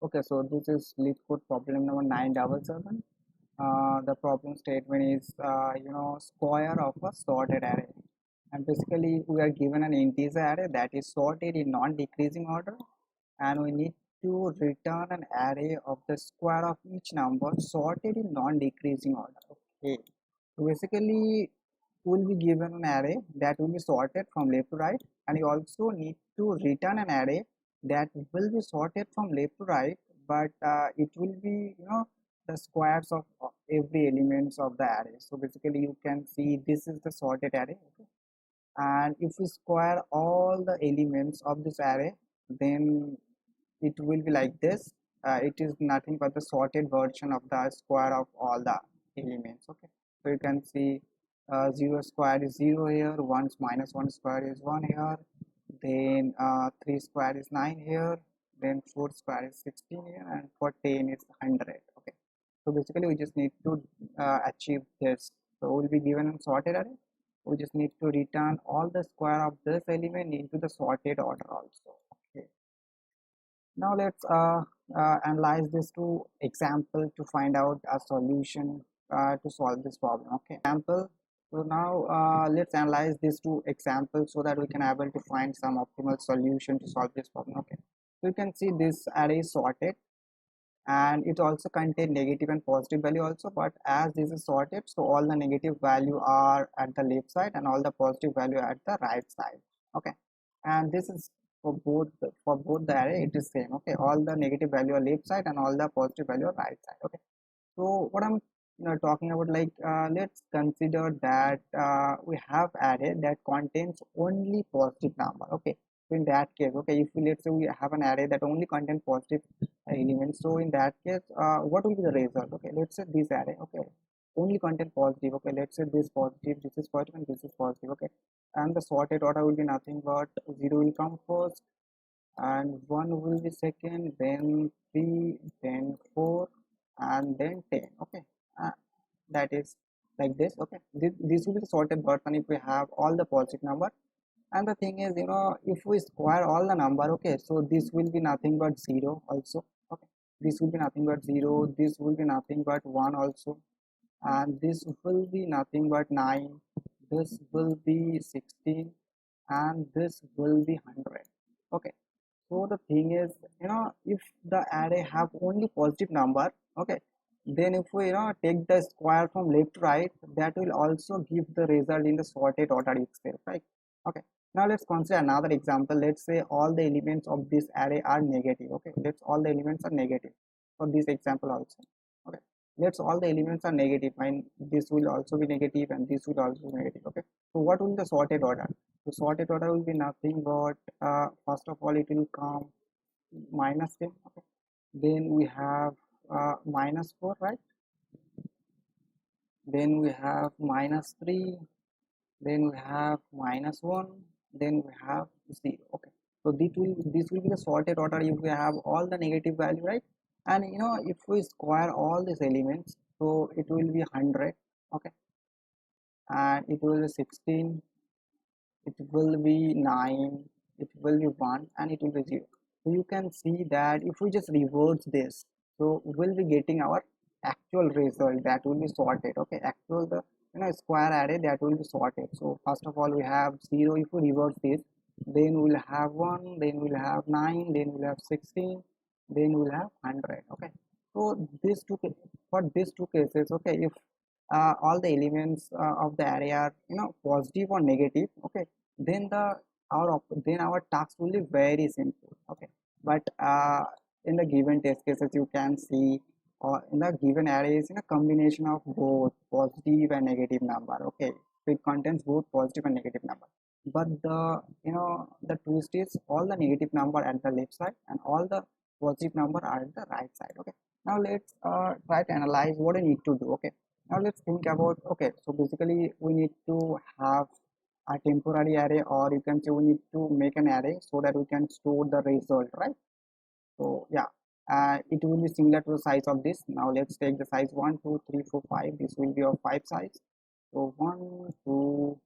Okay, so this is LeetCode problem number 977. The problem statement is, square of a sorted array. And basically, we are given an integer array that is sorted in non-decreasing order, and we need to return an array of the square of each number sorted in non-decreasing order. Okay, so basically, we'll be given an array that will be sorted from left to right, and you also need to return an array that will be sorted from left to right, but it will be the squares of every elements of the array. So basically you can see this is the sorted array, okay? And if we square all the elements of this array, then it will be like this. It is nothing but the sorted version of the square of all the elements, okay? So you can see 0 square is 0 here, 1 minus 1 square is 1 here, then 3 square is 9 here, then 4 square is 16 here, and for 10 is 100, okay? So basically we just need to achieve this. So we'll be given a sorted array. We just need to return all the square of this element into the sorted order also, okay? Now let's analyze this to example to find out a solution to solve this problem, okay? Example. So now let's analyze this to example so that we can able to find some optimal solution to solve this problem, okay? So you can see this array is sorted, and it also contain negative and positive value also, but as this is sorted, so all the negative value are at the left side and all the positive value at the right side, okay? And this is for both the array, it is same, okay? All the negative value are left side and all the positive value are right side, okay? So what I'm talking about, like let's consider that we have array that contains only positive number, okay? So in that case, okay, if we, let's say we have an array that only contains positive elements, so in that case what will be the result? Okay, let's say this array, okay, only contain positive, okay, let's say this positive, this is positive, and this is positive, okay? And the sorted order will be nothing but 0 will come first, and 1 will be second, then 3, then 4, and then 10, okay? uh, that is like this, okay? This will be the sorted version if we have all the positive number. And the thing is, if we square all the number, okay, so this will be nothing but 0 also, okay? This will be nothing but 0, this will be nothing but 1 also, and this will be nothing but 9, this will be 16, and this will be 100, okay? So the thing is, if the array have only positive number, okay, then if we take the square from left to right, that will also give the result in the sorted order itself, right? Okay, now let's consider another example. Let's say all the elements of this array are negative, okay? Let's all the elements are negative for this example also, okay? Let's all the elements are negative, and this will also be negative and this will also be negative, okay? So what will be the sorted order? The sorted order will be nothing but first of all it will come minus 10, okay? Then we have minus 4, right? Then we have minus 3, then we have minus 1, then we have 0, okay? So this will be the sorted order if we have all the negative value, right? And if we square all these elements, so it will be 100, okay? And it will be 16, it will be 9, it will be 1, and it will be 0. So you can see that if we just reverse this, so we'll be getting our actual result that will be sorted, okay? Actual, the square array that will be sorted. So first of all we have 0. If we reverse this, then we'll have 1, then we'll have 9, then we'll have 16, then we'll have 100, okay? So for these two cases, okay, if all the elements of the array are positive or negative, okay, then then our task will be very simple, okay? But in the given test cases, you can see in the given array is in a combination of both positive and negative number, okay? So it contains both positive and negative number, but the twist is all the negative number at the left side and all the positive number are at the right side, okay? Now let's try to analyze what I need to do, okay? Now let's think about, okay, so basically we need to have a temporary array, or you can say we need to make an array so that we can store the result, right? So yeah, it will be similar to the size of this. Now let's take the size 1 2 3 4 5. This will be our 5 size. So 1 2,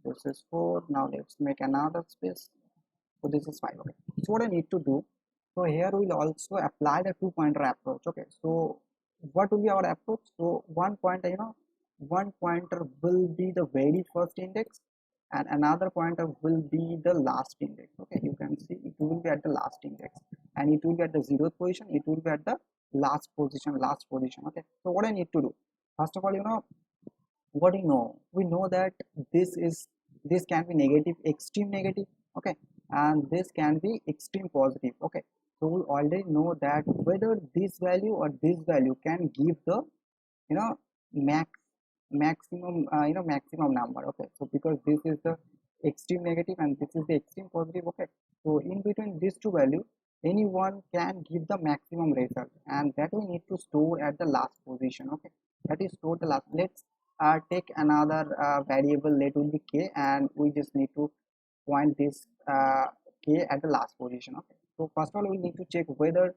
this is 4. Now let's make another space. So this is 5, okay? So what I need to do, So here we will also apply the two pointer approach. Okay, so what will be our approach? So one pointer, one pointer will be the very first index and another pointer will be the last index. Okay, you can see it will be at the last index and it will be at the 0th position, it will be at the last position. Okay, so what I need to do, first of all, what do you know, we know that this can be negative, extreme negative. Okay, and this can be extreme positive. Okay, so we already know that whether this value or this value can give the you know max maximum maximum number. Okay, so because this is the extreme negative and this is the extreme positive. Okay, so in between these two values anyone can give the maximum result and that we need to store at the last position. Okay, that is stored the last. Let's take another variable, let will be k, and we just need to point this k at the last position. Okay, so first of all we need to check whether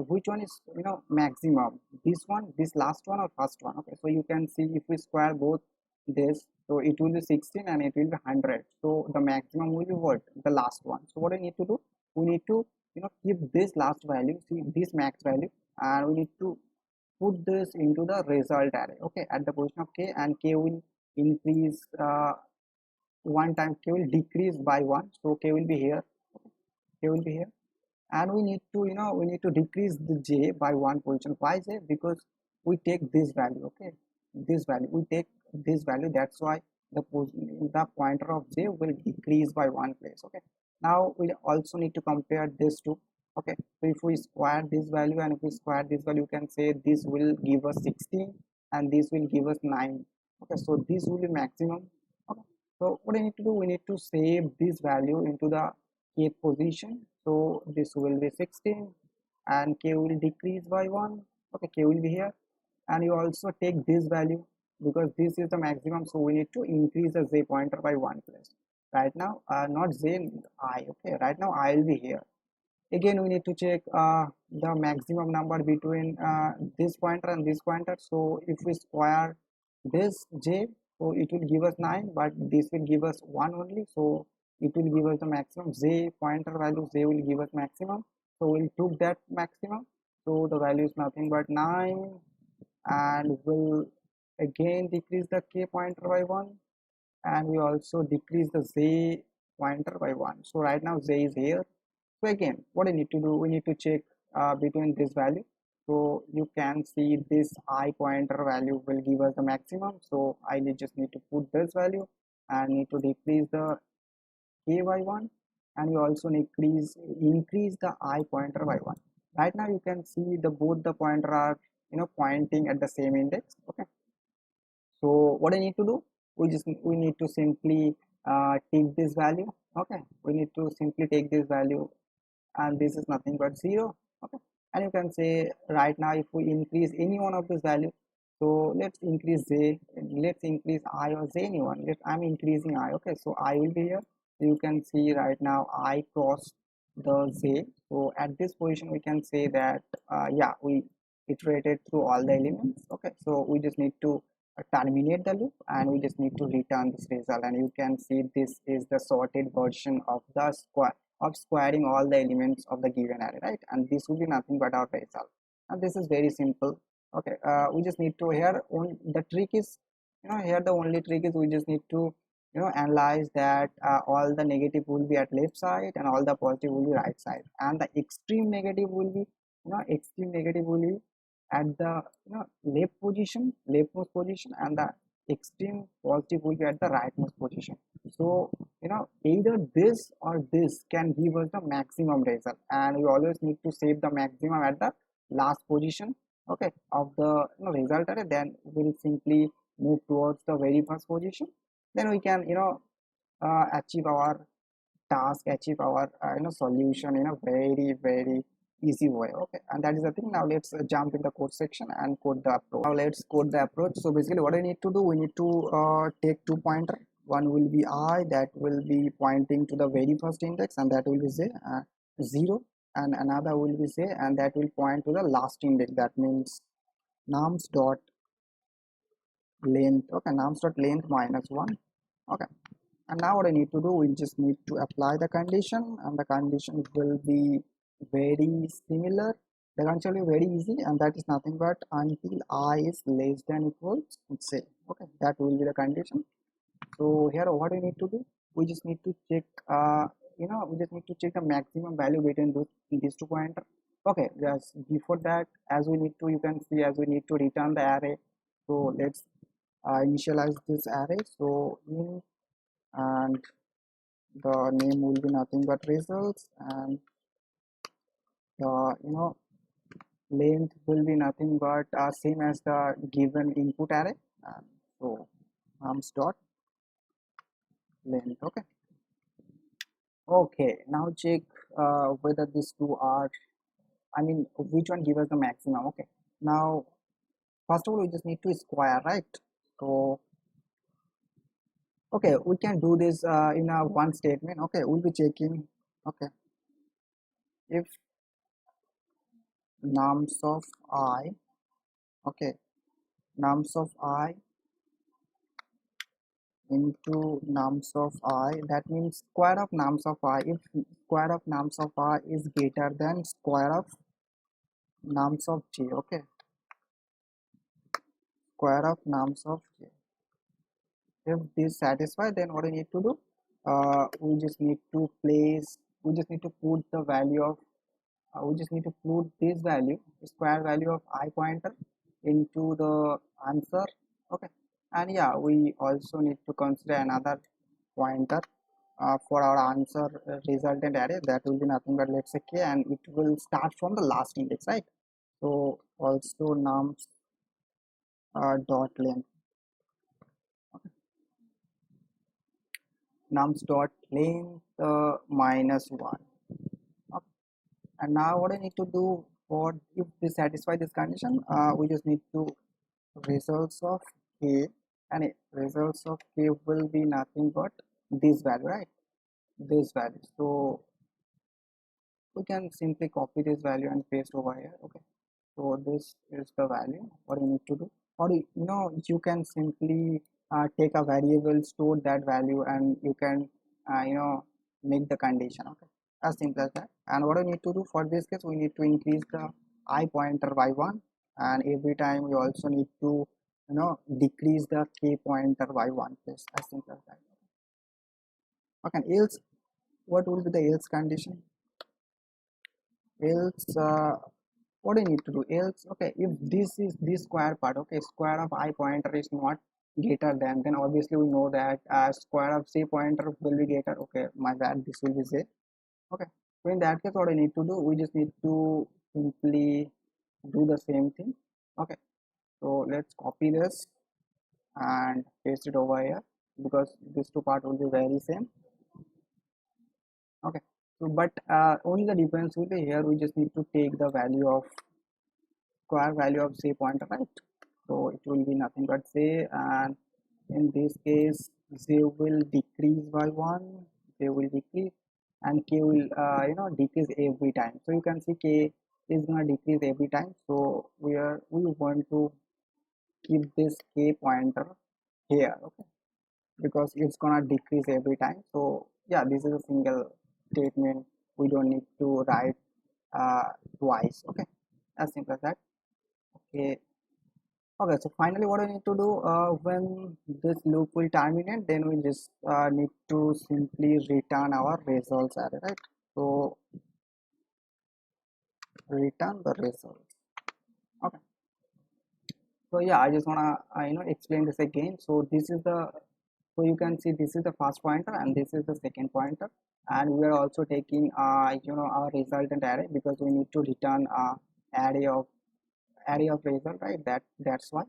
which one is maximum, this one, this last one, or first one. Okay, so you can see if we square both this, so it will be 16 and it will be 100, so the maximum will be what, the last one. So what I need to do, we need to keep this last value, see this max value, and we need to put this into the result array. Okay, at the position of k, and k will increase one time, k will decrease by one, so k will be here. Okay, k will be here, and we need to we need to decrease the j by one position. Why j? Because we take this value. Okay, this value, we take this value, that's why the pointer of j will decrease by one place. Okay, now we also need to compare this two. Okay, so if we square this value and if we square this value, you can say this will give us 16 and this will give us 9. Okay, so this will be maximum. Okay, so what I need to do, we need to save this value into the kth position. So this will be 16 and k will decrease by 1. Okay, k will be here, and you also take this value because this is the maximum, so we need to increase the z pointer by one place. Right now not z, I. Okay, right now I will be here. Again we need to check the maximum number between this pointer and this pointer. So if we square this j, so it will give us 9, but this will give us 1 only, so it will give us the maximum. Z pointer value, z will give us maximum, so we'll took that maximum, so the value is nothing but 9, and we'll again decrease the k pointer by 1, and we also decrease the z pointer by 1. So right now z is here. So again what I need to do, we need to check between this value. So you can see this I pointer value will give us the maximum, so I just need to put this value and need to decrease the k by 1, and you also increase the I pointer by 1. Right now you can see the both the pointer are pointing at the same index. Okay, so what I need to do, we need to simply take this value. Okay, we need to simply take this value, and this is nothing but 0. Okay, and you can say right now if we increase any one of this value, so let's increase j, let's increase I or j, anyone. I'm increasing I. Okay, so I will be here. You can see right now I cross the j, so at this position we can say that yeah, we iterated through all the elements. Okay, so we just need to terminate the loop and we just need to return this result, and you can see this is the sorted version of the squaring all the elements of the given array, right? And this will be nothing but our result, and this is very simple. Okay, we just need to here on the trick is here the only trick is we just need to analyze that all the negative will be at left side and all the positive will be right side, and the extreme negative will be extreme negative will be at the leftmost position, and the extreme positive will be at the rightmost position. So either this or this can give us the maximum result, and we always need to save the maximum at the last position, okay, of the result array. Then we'll simply move towards the very first position, then we can achieve our task, achieve our solution in a very easy way. Okay, and that is the thing. Now let's jump in the code section and code the approach. Now let's code the approach. So basically what I need to do, we need to take two pointer. One will be I, that will be pointing to the very first index, and that will be say 0, and another will be say, and that will point to the last index, that means nums dot length. Okay, nums dot length minus 1. Okay, and now what I need to do, we just need to apply the condition, and the condition will be very similar. The concept is very easy, and that is nothing but until I is less than equals say. Okay, that will be the condition. So here what we need to do, we just need to check we just need to check the maximum value between these two pointers. Okay, yes, before that, as we need to, you can see, as we need to return the array. So let's initialize this array. So in, and the name will be nothing but results, and the length will be nothing but same as the given input array. And so arms dot length. Okay. Okay, now check whether these two are, I mean, which one gives us the maximum. Okay, now first of all, we just need to square, right? So, okay, we can do this in a one statement. Okay, we'll be checking. Okay, if nums of I, okay, nums of I into nums of I, that means square of nums of I. If square of nums of I is greater than square of nums of j, okay, square of nums of j. If this satisfies, then what we need to do, we just need to place, we just need to put the value of we just need to put this value, square value of I pointer, into the answer. Okay, and yeah, we also need to consider another pointer for our answer resultant array. That will be nothing but, let's say, k, and it will start from the last index, right? So also nums dot length, nums dot length -1. Okay. And now what I need to do, for if this satisfy this condition, we just need to results of k, and results of k will be nothing but this value, right? This value. So we can simply copy this value and paste over here. Okay, so this is the value. What you need to do, or you can simply take a variable, store that value, and you can make the condition. Okay, as simple as that. And what I need to do for this case, we need to increase the I pointer by 1, and every time we also need to decrease the k pointer by 1 place, as simple as that. Okay, else what will be the else condition? Else what do you need to do? Else, okay, if this is this square part, okay, square of I pointer is not greater than, then obviously we know that square of c pointer will be greater. Okay, my bad, this will be z. Okay, so in that case, what I need to do, we just need to simply do the same thing. Okay, so let's copy this and paste it over here, because these two part will be very same. Okay, so but only the difference will be here, we just need to take the value of square value of c pointer, right? So it will be nothing but say, and in this case z will decrease by 1, z will decrease, and k will decrease every time. So you can see k is going to decrease every time. So we want to keep this k pointer here, okay, because it's gonna decrease every time. So yeah, this is a single statement, we don't need to write uh, twice. Okay, as simple as that. Okay. Okay, so finally what we need to do, when this loop will terminate, then we just need to simply return our results array, right? So return the results. Okay, so yeah, I just wanna explain this again. So this is the, so you can see this is the first pointer and this is the second pointer, and we are also taking our resultant array, because we need to return array of result, right? That's why.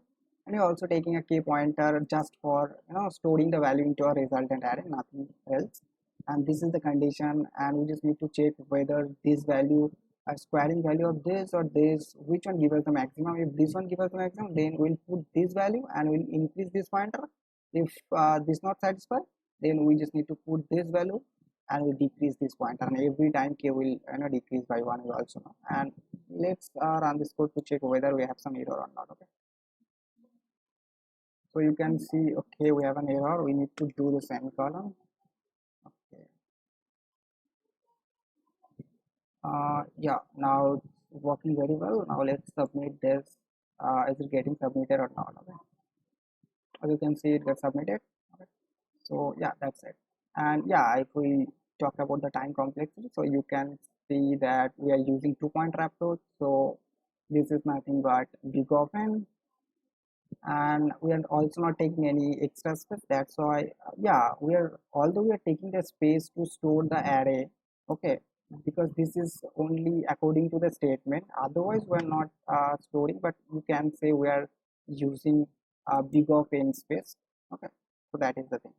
And you're also taking a k pointer just for storing the value into a resultant array, nothing else. And this is the condition, and we just need to check whether this value, a squaring value of this or this, which one gives us the maximum. If this one gives us the maximum, then we'll put this value and we'll increase this pointer. If this not satisfied, then we just need to put this value and we decrease this pointer, and every time k will decrease by 1, we also know. And let's run this code to check whether we have some error or not. Okay, so you can see, okay, we have an error, we need to do the semicolon. Okay, Yeah, now it's working very well. Now let's submit this. Is it getting submitted or not? Okay. As you can see, it gets submitted. Okay. So yeah, that's it. And yeah, if we talk about the time complexity, so you can see that we are using 2-point approach. So this is nothing but big of n, and we are also not taking any extra space. That's why yeah, we are, although we are taking the space to store the array, okay, because this is only according to the statement, otherwise we are not storing, but you can say we are using big of n space. Okay, so that is the thing.